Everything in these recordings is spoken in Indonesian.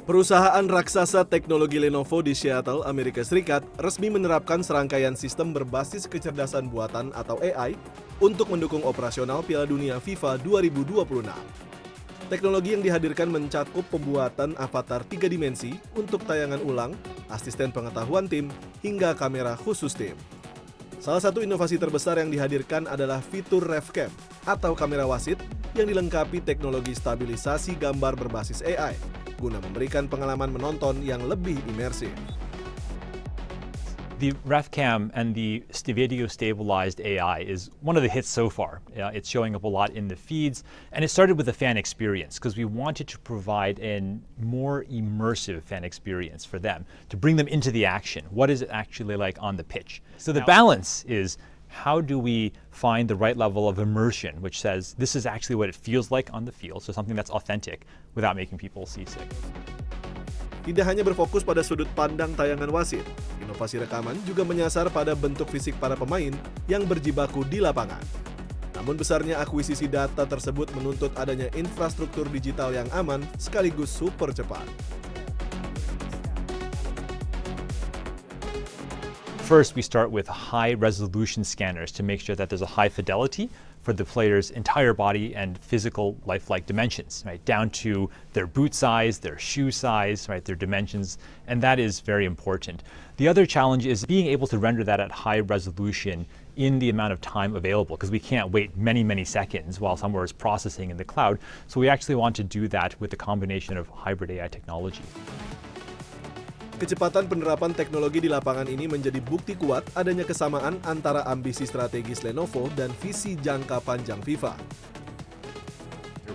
Perusahaan raksasa teknologi Lenovo di Seattle, Amerika Serikat, resmi menerapkan serangkaian sistem berbasis kecerdasan buatan atau AI untuk mendukung operasional Piala Dunia FIFA 2026. Teknologi yang dihadirkan mencakup pembuatan avatar 3 dimensi untuk tayangan ulang, asisten pengetahuan tim, hingga kamera khusus tim. Salah satu inovasi terbesar yang dihadirkan adalah fitur RevCam atau kamera wasit yang dilengkapi teknologi stabilisasi gambar berbasis AI guna memberikan pengalaman menonton yang lebih imersif. The RevCam and the video stabilized AI is one of the hits so far. It's showing up a lot in the feeds, and it started with the fan experience because we wanted to provide a more immersive fan experience for them, to bring them into the action. What is it actually like on the pitch? So the balance is, how do we find the right level of immersion, which says this is actually what it feels like on the field, so something that's authentic without making people seasick. Tidak hanya berfokus pada sudut pandang tayangan wasit, inovasi rekaman juga menyasar pada bentuk fisik para pemain yang berjibaku di lapangan. Namun besarnya akuisisi data tersebut menuntut adanya infrastruktur digital yang aman sekaligus super cepat. First, we start with high-resolution scanners to make sure that there's a high fidelity for the player's entire body and physical lifelike dimensions, right? Down to their boot size, their shoe size, right? Their dimensions, and that is very important. The other challenge is being able to render that at high resolution in the amount of time available, because we can't wait many, many seconds while somewhere is processing in the cloud. So we actually want to do that with a combination of hybrid AI technology. Kecepatan penerapan teknologi di lapangan ini menjadi bukti kuat adanya kesamaan antara ambisi strategis Lenovo dan visi jangka panjang FIFA.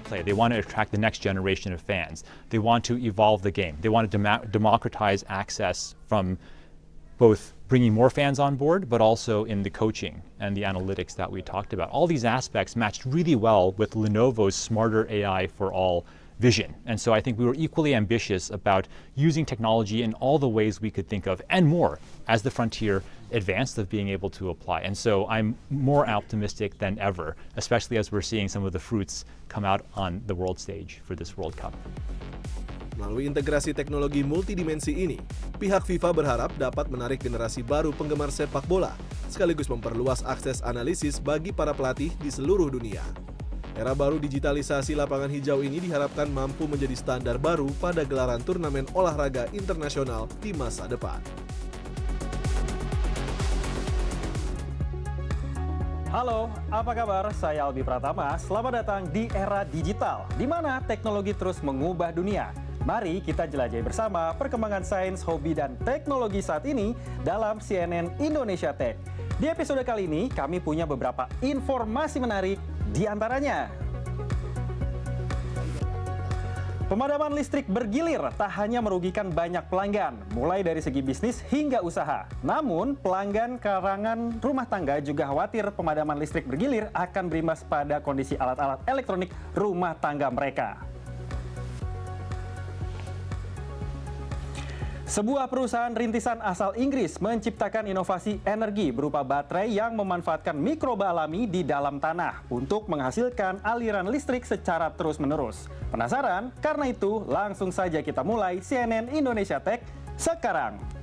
They want to attract the next generation of fans. They want to evolve the game. They want to democratize access from both bringing more fans on board, but also in the coaching and the analytics that we talked about. All these aspects matched really well with Lenovo's smarter AI for all vision. And so I think we were equally ambitious about using technology in all the ways we could think of and more as the frontier advanced of being able to apply. And so I'm more optimistic than ever, especially as we're seeing some of the fruits come out on the world stage for this World Cup. Melalui integrasi teknologi multidimensi ini, pihak FIFA berharap dapat menarik generasi baru penggemar sepak bola, sekaligus memperluas akses analisis bagi para pelatih di seluruh dunia. Era baru digitalisasi lapangan hijau ini diharapkan mampu menjadi standar baru pada gelaran turnamen olahraga internasional di masa depan. Halo, apa kabar? Saya Albi Pratama. Selamat datang di era digital, di mana teknologi terus mengubah dunia. Mari kita jelajahi bersama perkembangan sains, hobi, dan teknologi saat ini dalam CNN Indonesia Tech. Di episode kali ini, kami punya beberapa informasi menarik di antaranya. Pemadaman listrik bergilir tak hanya merugikan banyak pelanggan, mulai dari segi bisnis hingga usaha. Namun, pelanggan karangan rumah tangga juga khawatir pemadaman listrik bergilir akan berimbas pada kondisi alat-alat elektronik rumah tangga mereka. Sebuah perusahaan rintisan asal Inggris menciptakan inovasi energi berupa baterai yang memanfaatkan mikroba alami di dalam tanah untuk menghasilkan aliran listrik secara terus-menerus. Penasaran? Karena itu, langsung saja kita mulai CNN Indonesia Tech sekarang.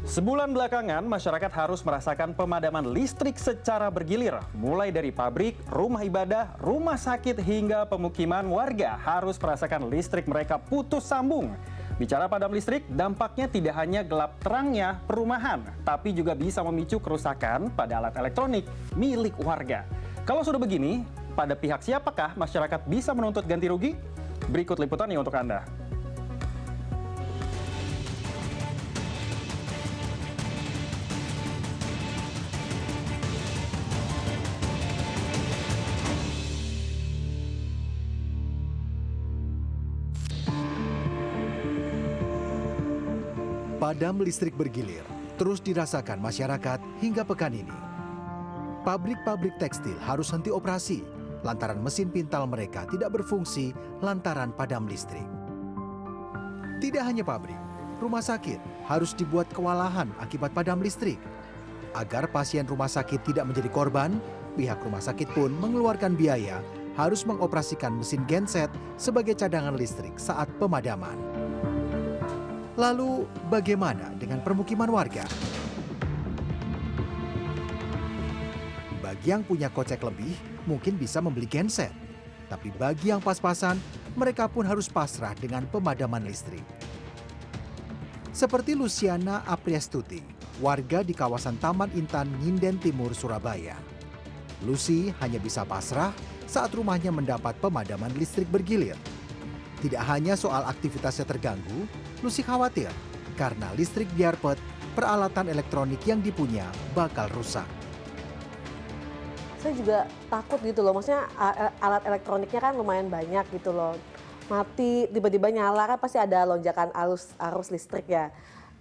Sebulan belakangan, masyarakat harus merasakan pemadaman listrik secara bergilir. Mulai dari pabrik, rumah ibadah, rumah sakit, hingga pemukiman warga harus merasakan listrik mereka putus sambung. Bicara padam listrik, dampaknya tidak hanya gelap terangnya perumahan, tapi juga bisa memicu kerusakan pada alat elektronik milik warga. Kalau sudah begini, pada pihak siapakah masyarakat bisa menuntut ganti rugi? Berikut liputannya untuk Anda. Padam listrik bergilir terus dirasakan masyarakat hingga pekan ini. Pabrik-pabrik tekstil harus henti operasi lantaran mesin pintal mereka tidak berfungsi lantaran padam listrik. Tidak hanya pabrik, rumah sakit harus dibuat kewalahan akibat padam listrik. Agar pasien rumah sakit tidak menjadi korban, pihak rumah sakit pun mengeluarkan biaya harus mengoperasikan mesin genset sebagai cadangan listrik saat pemadaman. Lalu bagaimana dengan permukiman warga? Bagi yang punya kocek lebih, mungkin bisa membeli genset. Tapi bagi yang pas-pasan, mereka pun harus pasrah dengan pemadaman listrik. Seperti Luciana Apriastuti, warga di kawasan Taman Intan, Nginden Timur, Surabaya. Lucy hanya bisa pasrah saat rumahnya mendapat pemadaman listrik bergilir. Tidak hanya soal aktivitasnya terganggu, Lucy khawatir karena listrik biarpet, peralatan elektronik yang dipunya bakal rusak. Saya juga takut gitu loh, maksudnya alat elektroniknya kan lumayan banyak gitu loh. Mati, tiba-tiba nyala kan pasti ada lonjakan arus listrik ya.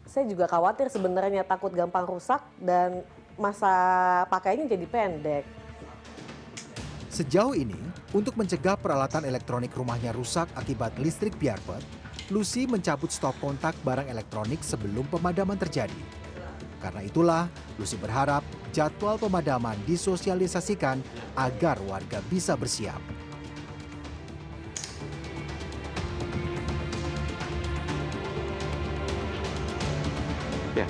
Saya juga khawatir sebenarnya, takut gampang rusak dan masa pakainya jadi pendek. Sejauh ini, untuk mencegah peralatan elektronik rumahnya rusak akibat listrik biarpet, Lucy mencabut stop kontak barang elektronik sebelum pemadaman terjadi. Karena itulah, Lucy berharap jadwal pemadaman disosialisasikan agar warga bisa bersiap. Ya,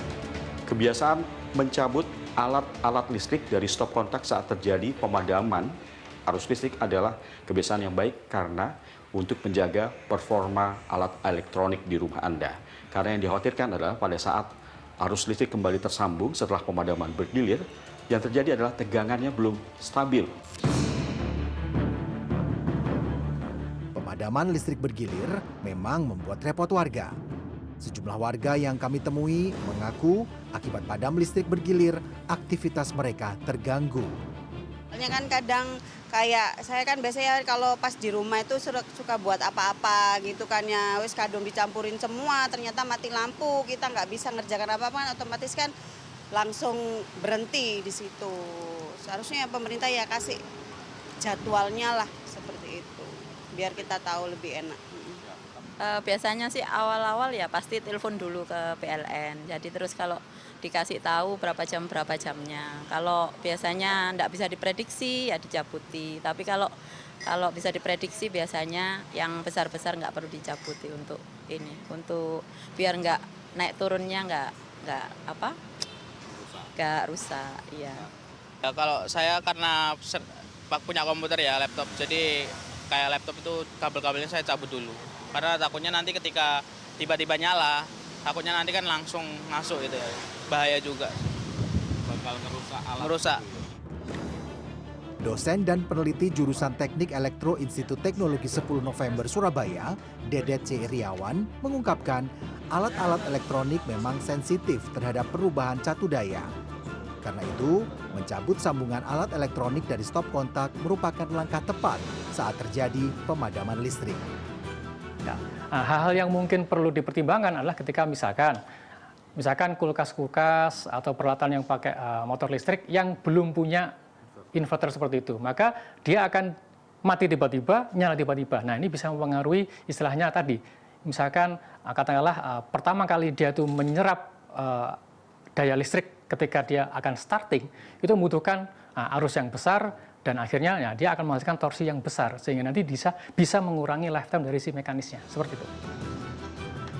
kebiasaan mencabut alat-alat listrik dari stop kontak saat terjadi pemadaman arus listrik adalah kebiasaan yang baik karena untuk menjaga performa alat elektronik di rumah Anda. Karena yang dikhawatirkan adalah pada saat arus listrik kembali tersambung setelah pemadaman bergilir, yang terjadi adalah tegangannya belum stabil. Pemadaman listrik bergilir memang membuat repot warga. Sejumlah warga yang kami temui mengaku akibat padam listrik bergilir, aktivitas mereka terganggu. Soalnya kan kadang kayak saya kan biasanya kalau pas di rumah itu suka buat apa-apa gitu kan ya, wis kadung dicampurin semua, ternyata mati lampu, kita nggak bisa ngerjakan apa-apa, otomatis kan langsung berhenti di situ. Seharusnya pemerintah ya kasih jadwalnya lah seperti itu, biar kita tahu lebih enak. Biasanya sih awal-awal ya pasti telepon dulu ke PLN. Jadi terus kalau dikasih tahu berapa jamnya. Kalau biasanya enggak bisa diprediksi ya dicabuti. Tapi kalau bisa diprediksi biasanya yang besar-besar nggak perlu dicabuti untuk ini. Untuk biar nggak naik turunnya nggak rusak. Iya. Ya, kalau saya karena punya komputer ya, laptop. Jadi kayak laptop itu kabel-kabelnya saya cabut dulu. Karena takutnya nanti ketika tiba-tiba nyala, takutnya nanti kan langsung masuk gitu ya. Bahaya juga. Bakal ngerusak alat. Merusak. Dosen dan peneliti jurusan Teknik Elektro Institut Teknologi 10 November Surabaya, Dedet C. Riawan, mengungkapkan alat-alat elektronik memang sensitif terhadap perubahan catu daya. Karena itu, mencabut sambungan alat elektronik dari stop kontak merupakan langkah tepat saat terjadi pemadaman listrik. Nah, hal-hal yang mungkin perlu dipertimbangkan adalah ketika misalkan kulkas-kulkas atau peralatan yang pakai motor listrik yang belum punya inverter seperti itu, maka dia akan mati tiba-tiba, nyala tiba-tiba. Nah, ini bisa mempengaruhi istilahnya tadi. Misalkan katakanlah pertama kali dia tuh menyerap daya listrik ketika dia akan starting, itu membutuhkan arus yang besar dan akhirnya ya, dia akan menghasilkan torsi yang besar sehingga nanti bisa mengurangi lifetime dari si mekanisnya, seperti itu.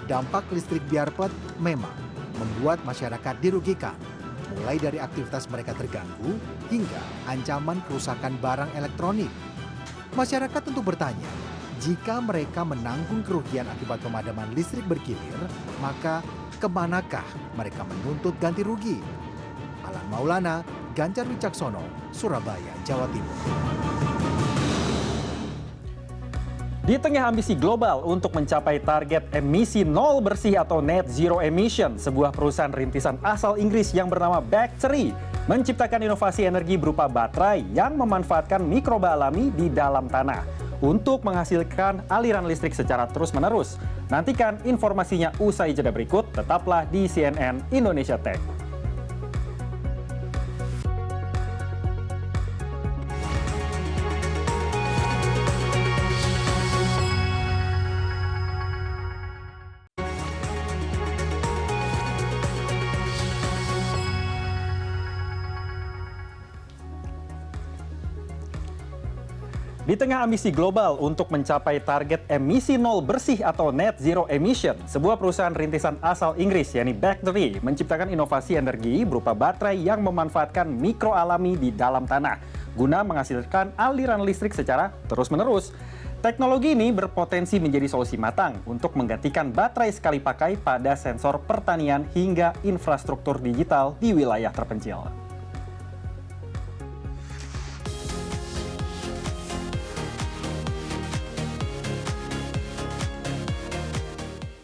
Dampak listrik biarpet memang membuat masyarakat dirugikan, mulai dari aktivitas mereka terganggu hingga ancaman kerusakan barang elektronik. Masyarakat tentu bertanya, jika mereka menanggung kerugian akibat pemadaman listrik bergilir, maka kemanakah mereka menuntut ganti rugi? Alan Maulana, Ganjar Wicaksono, Surabaya, Jawa Timur. Di tengah ambisi global untuk mencapai target emisi nol bersih atau net zero emission, sebuah perusahaan rintisan asal Inggris yang bernama Bactery menciptakan inovasi energi berupa baterai yang memanfaatkan mikroba alami di dalam tanah untuk menghasilkan aliran listrik secara terus-menerus. Nantikan informasinya usai jeda berikut, tetaplah di CNN Indonesia Tech. Di tengah ambisi global untuk mencapai target emisi nol bersih atau net zero emission, sebuah perusahaan rintisan asal Inggris yakni Bactery menciptakan inovasi energi berupa baterai yang memanfaatkan mikro alami di dalam tanah guna menghasilkan aliran listrik secara terus-menerus. Teknologi ini berpotensi menjadi solusi matang untuk menggantikan baterai sekali pakai pada sensor pertanian hingga infrastruktur digital di wilayah terpencil.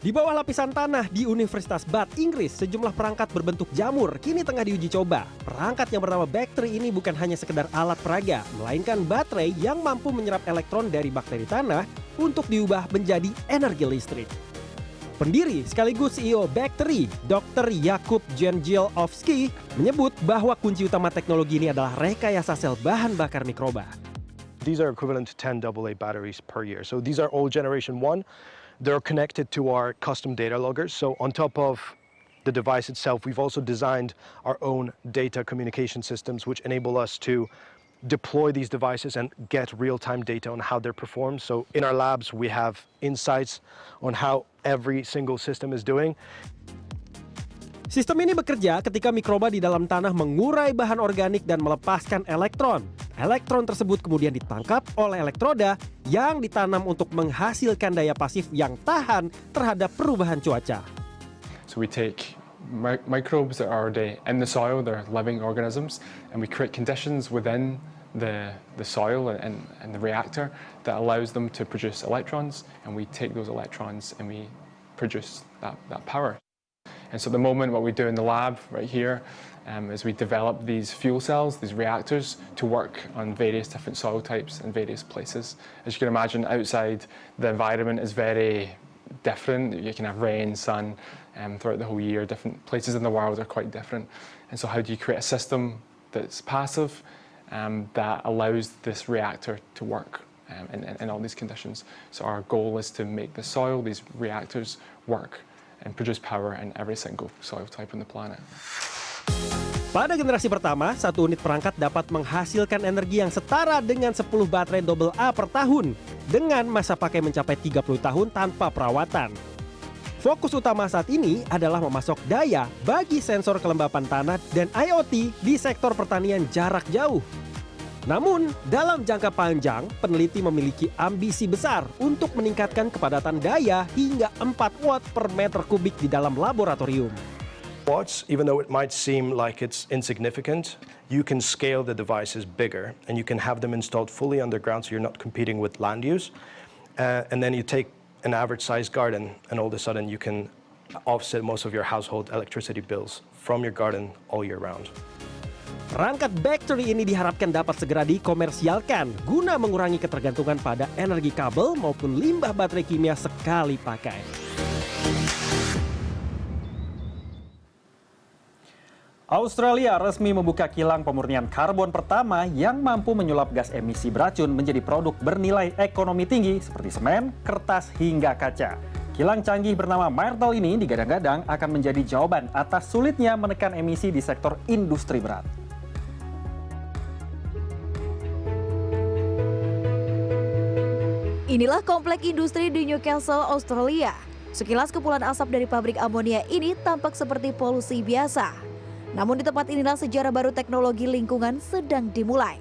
Di bawah lapisan tanah di Universitas Bath, Inggris, sejumlah perangkat berbentuk jamur kini tengah diuji coba. Perangkat yang bernama Bactery ini bukan hanya sekedar alat peraga, melainkan baterai yang mampu menyerap elektron dari bakteri tanah untuk diubah menjadi energi listrik. Pendiri sekaligus CEO Bactery, Dr. Jakub Jędrzejowski, menyebut bahwa kunci utama teknologi ini adalah rekayasa sel bahan bakar mikroba. These are equivalent to 10 AA batteries per year. So these are all generation 1. They're connected to our custom data loggers. So on top of the device itself, we've also designed our own data communication systems, which enable us to deploy these devices and get real-time data on how they're performed. So in our labs, we have insights on how every single system is doing. Sistem ini bekerja ketika mikroba di dalam tanah mengurai bahan organik dan melepaskan elektron. Elektron tersebut kemudian ditangkap oleh elektroda yang ditanam untuk menghasilkan daya pasif yang tahan terhadap perubahan cuaca. So we take microbes that are already in the soil, they're living organisms, and we create conditions within the soil and the reactor that allows them to produce electrons, and we take those electrons and we produce that power. And so at the moment, what we do in the lab right here is we develop these fuel cells, these reactors, to work on various different soil types in various places. As you can imagine, outside, the environment is very different. You can have rain, sun, throughout the whole year. Different places in the world are quite different. And so how do you create a system that's passive, that allows this reactor to work in all these conditions? So our goal is to make the soil, these reactors, work and produce power in every single soil type on the planet. Pada generasi pertama, satu unit perangkat dapat menghasilkan energi yang setara dengan 10 baterai AA per tahun dengan masa pakai mencapai 30 tahun tanpa perawatan. Fokus utama saat ini adalah memasok daya bagi sensor kelembapan tanah dan IoT di sektor pertanian jarak jauh. Namun, dalam jangka panjang, peneliti memiliki ambisi besar untuk meningkatkan kepadatan daya hingga 4 watt per meter kubik di dalam laboratorium. Watts, even though it might seem like it's insignificant, you can scale the devices bigger and you can have them installed fully underground so you're not competing with land use. And then you take an average sized garden and all of a sudden you can offset most of your household electricity bills from your garden all year round. Perangkat Bactery ini diharapkan dapat segera dikomersialkan guna mengurangi ketergantungan pada energi kabel maupun limbah baterai kimia sekali pakai. Australia resmi membuka kilang pemurnian karbon pertama yang mampu menyulap gas emisi beracun menjadi produk bernilai ekonomi tinggi seperti semen, kertas, hingga kaca. Kilang canggih bernama Myrtle ini digadang-gadang akan menjadi jawaban atas sulitnya menekan emisi di sektor industri berat. Inilah komplek industri di Newcastle, Australia. Sekilas kepulan asap dari pabrik amonia ini tampak seperti polusi biasa. Namun di tempat inilah sejarah baru teknologi lingkungan sedang dimulai.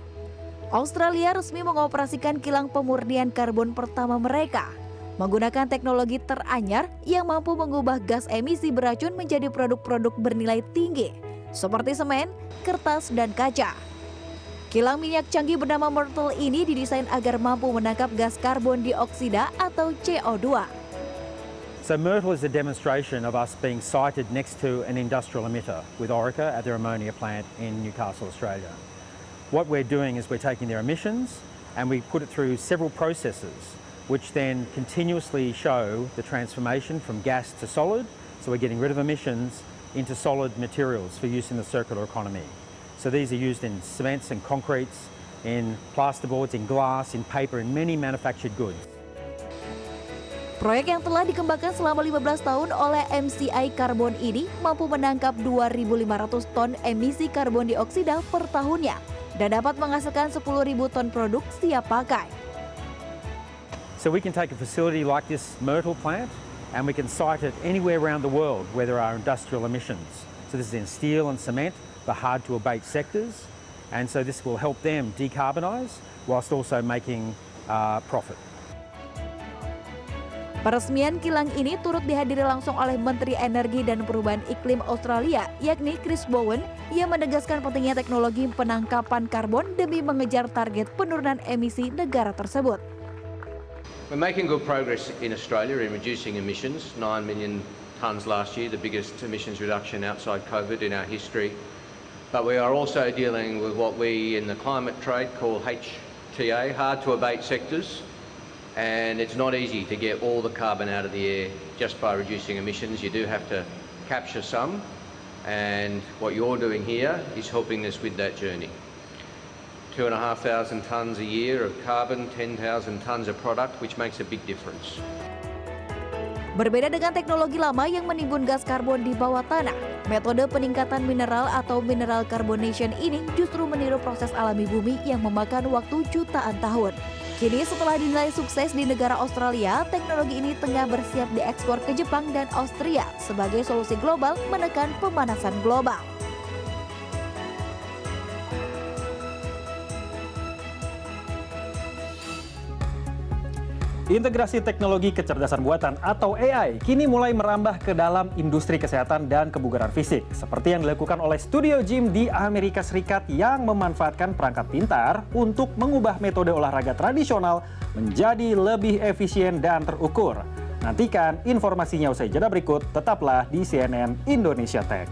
Australia resmi mengoperasikan kilang pemurnian karbon pertama mereka, menggunakan teknologi teranyar yang mampu mengubah gas emisi beracun menjadi produk-produk bernilai tinggi, seperti semen, kertas, dan kaca. Kilang minyak canggih bernama Myrtle ini didesain agar mampu menangkap gas karbon dioksida atau CO2. So Myrtle is a demonstration of us being sited next to an industrial emitter with Orica at their ammonia plant in Newcastle, Australia. What we're doing is we're taking their emissions and we put it through several processes which then continuously show the transformation from gas to solid. So we're getting rid of emissions into solid materials for use in the circular economy. So these are used in cements and concretes, in plasterboards, in glass, in paper, in many manufactured goods. Proyek yang telah dikembangkan selama 15 tahun oleh MCI Carbon ini mampu menangkap 2.500 ton emisi karbon dioksida per tahunnya dan dapat menghasilkan 10.000 ton produk siap pakai. So we can take a facility like this Myrtle plant and we can site it anywhere around the world where there are industrial emissions. So this is in steel and cement, the hard to abate sectors. And so this will help them decarbonise whilst also making profit. Peresmian kilang ini turut dihadiri langsung oleh Menteri Energi dan Perubahan Iklim Australia, yakni Chris Bowen, yang menegaskan pentingnya teknologi penangkapan karbon demi mengejar target penurunan emisi negara tersebut. We're making good progress in Australia in reducing emissions, 9 million tonnes last year, the biggest emissions reduction outside COVID in our history. But we are also dealing with what we in the climate trade call HTA, hard to abate sectors. And it's not easy to get all the carbon out of the air just by reducing emissions. You do have to capture some, and what you're doing here is helping us with that journey. 2,500 tonnes a year of carbon, 10,000 tonnes of product, which makes a big difference. Berbeda dengan teknologi lama yang menimbun gas karbon di bawah tanah, metode peningkatan mineral atau mineral carbonation ini justru meniru proses alami bumi yang memakan waktu jutaan tahun. Kini setelah dinilai sukses di negara Australia, teknologi ini tengah bersiap diekspor ke Jepang dan Austria sebagai solusi global menekan pemanasan global. Integrasi teknologi kecerdasan buatan atau AI kini mulai merambah ke dalam industri kesehatan dan kebugaran fisik, seperti yang dilakukan oleh studio gym di Amerika Serikat yang memanfaatkan perangkat pintar untuk mengubah metode olahraga tradisional menjadi lebih efisien dan terukur. Nantikan informasinya usai jeda berikut, tetaplah di CNN Indonesia Tech.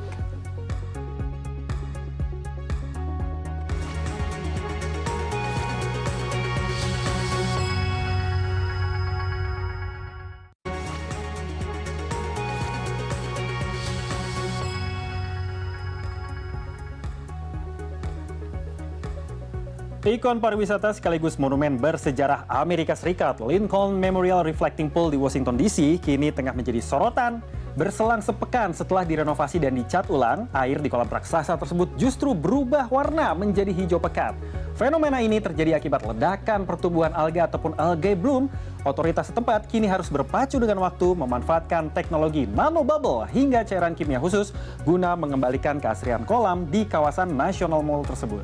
Ikon pariwisata sekaligus monumen bersejarah Amerika Serikat, Lincoln Memorial Reflecting Pool di Washington DC, kini tengah menjadi sorotan. Berselang sepekan setelah direnovasi dan dicat ulang, air di kolam raksasa tersebut justru berubah warna menjadi hijau pekat. Fenomena ini terjadi akibat ledakan pertumbuhan alga ataupun algae bloom. Otoritas setempat kini harus berpacu dengan waktu memanfaatkan teknologi nanobubble hingga cairan kimia khusus guna mengembalikan keasrian kolam di kawasan National Mall tersebut.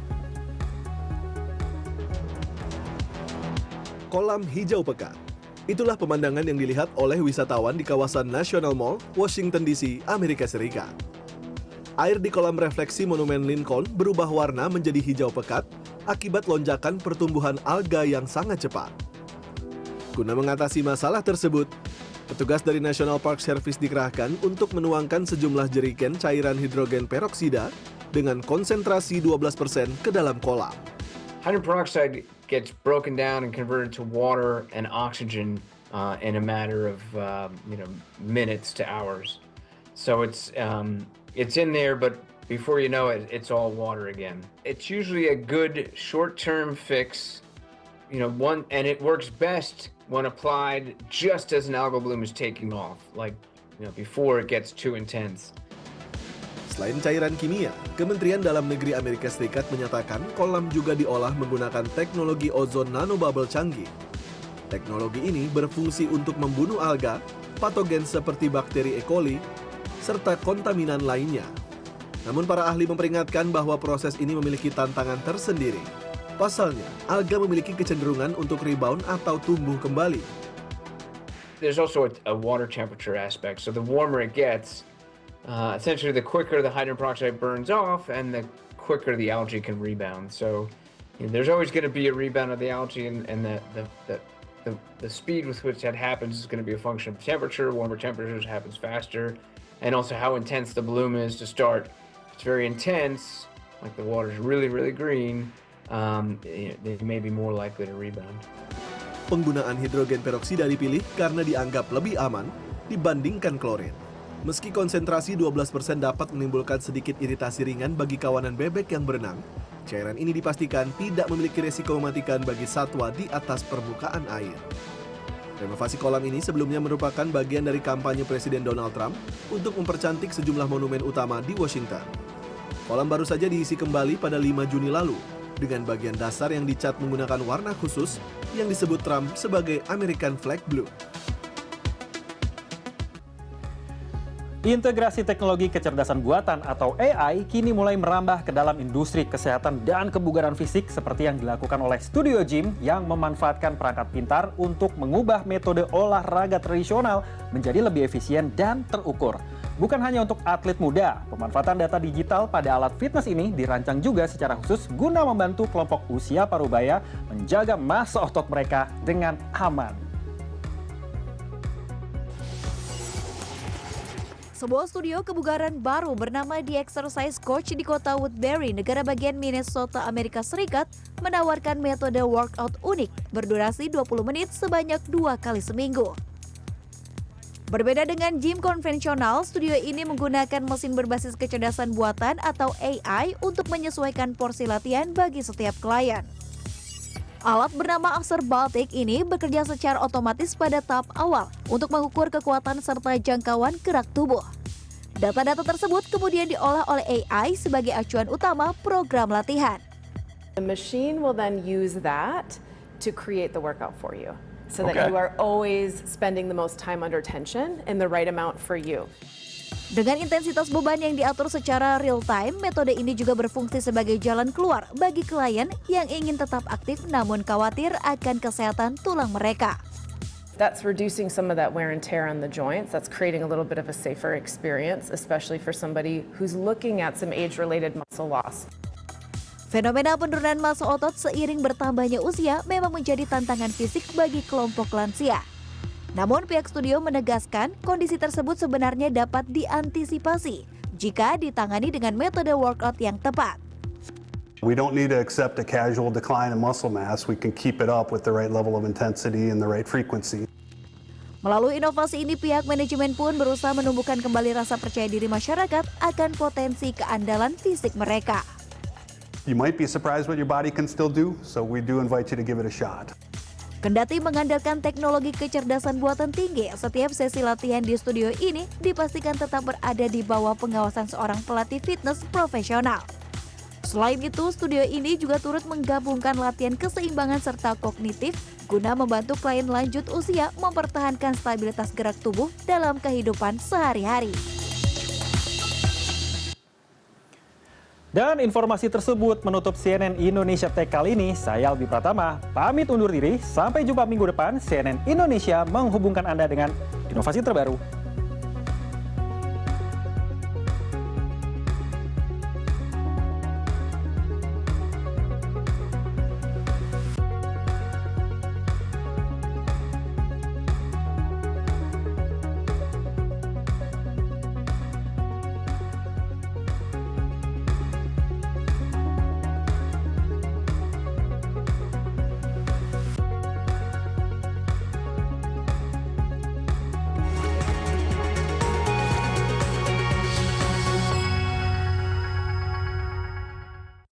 Kolam hijau pekat. Itulah pemandangan yang dilihat oleh wisatawan di kawasan National Mall, Washington DC, Amerika Serikat. Air di kolam refleksi Monumen Lincoln berubah warna menjadi hijau pekat akibat lonjakan pertumbuhan alga yang sangat cepat. Guna mengatasi masalah tersebut, petugas dari National Park Service dikerahkan untuk menuangkan sejumlah jerigen cairan hidrogen peroksida dengan konsentrasi 12% ke dalam kolam. Hydrogen peroxide gets broken down and converted to water and oxygen in a matter of minutes to hours. So it's in there, but before you know it, it's all water again. It's usually a good short-term fix, and it works best when applied just as an algal bloom is taking off, before it gets too intense. Selain cairan kimia, Kementerian Dalam Negeri Amerika Serikat menyatakan kolam juga diolah menggunakan teknologi ozon nanobubble canggih. Teknologi ini berfungsi untuk membunuh alga, patogen seperti bakteri E. coli, serta kontaminan lainnya. Namun para ahli memperingatkan bahwa proses ini memiliki tantangan tersendiri. Pasalnya, alga memiliki kecenderungan untuk rebound atau tumbuh kembali. There's also a water temperature aspect, so the warmer it gets, essentially the quicker the hydrogen peroxide burns off and the quicker the algae can rebound. So there's always going to be a rebound of the algae, and the speed with which that happens is going to be a function of temperature. Warmer temperatures happens faster, and also how intense the bloom is to start. If it's very intense, like the water's really, really green, they may be more likely to rebound. Penggunaan hidrogen peroksida dipilih karena dianggap lebih aman dibandingkan klorin. Meski konsentrasi 12% dapat menimbulkan sedikit iritasi ringan bagi kawanan bebek yang berenang, cairan ini dipastikan tidak memiliki resiko mematikan bagi satwa di atas permukaan air. Renovasi kolam ini sebelumnya merupakan bagian dari kampanye Presiden Donald Trump untuk mempercantik sejumlah monumen utama di Washington. Kolam baru saja diisi kembali pada 5 Juni lalu, dengan bagian dasar yang dicat menggunakan warna khusus yang disebut Trump sebagai American Flag Blue. Integrasi teknologi kecerdasan buatan atau AI kini mulai merambah ke dalam industri kesehatan dan kebugaran fisik seperti yang dilakukan oleh Studio Gym yang memanfaatkan perangkat pintar untuk mengubah metode olahraga tradisional menjadi lebih efisien dan terukur. Bukan hanya untuk atlet muda, pemanfaatan data digital pada alat fitness ini dirancang juga secara khusus guna membantu kelompok usia parubaya menjaga massa otot mereka dengan aman. Sebuah studio kebugaran baru bernama The Exercise Coach di kota Woodbury, negara bagian Minnesota, Amerika Serikat, menawarkan metode workout unik berdurasi 20 menit sebanyak 2 kali seminggu. Berbeda dengan gym konvensional, studio ini menggunakan mesin berbasis kecerdasan buatan atau AI untuk menyesuaikan porsi latihan bagi setiap klien. Alat bernama Acer Baltic ini bekerja secara otomatis pada tahap awal untuk mengukur kekuatan serta jangkauan gerak tubuh. Data-data tersebut kemudian diolah oleh AI sebagai acuan utama program latihan. The machine will then use that to create the workout for you, so that you are always spending the most time under tension in the right amount for you. Dengan intensitas beban yang diatur secara real-time, metode ini juga berfungsi sebagai jalan keluar bagi klien yang ingin tetap aktif namun khawatir akan kesehatan tulang mereka. That's reducing some of that wear and tear on the joints. That's creating a little bit of a safer experience, especially for somebody who's looking at some age-related muscle loss. Fenomena penurunan massa otot seiring bertambahnya usia memang menjadi tantangan fisik bagi kelompok lansia. Namun pihak studio menegaskan kondisi tersebut sebenarnya dapat diantisipasi jika ditangani dengan metode workout yang tepat. We don't need to accept a casual decline in muscle mass. We can keep it up with the right level of intensity and the right frequency. Melalui inovasi ini, pihak manajemen pun berusaha menumbuhkan kembali rasa percaya diri masyarakat akan potensi keandalan fisik mereka. You might be surprised what your body can still do, so we do invite you to give it a shot. Kendati mengandalkan teknologi kecerdasan buatan tinggi, setiap sesi latihan di studio ini dipastikan tetap berada di bawah pengawasan seorang pelatih fitness profesional. Selain itu, studio ini juga turut menggabungkan latihan keseimbangan serta kognitif guna membantu klien lanjut usia mempertahankan stabilitas gerak tubuh dalam kehidupan sehari-hari. Dan informasi tersebut menutup CNN Indonesia Tech kali ini. Saya Albi Pratama, pamit undur diri. Sampai jumpa minggu depan. CNN Indonesia menghubungkan Anda dengan inovasi terbaru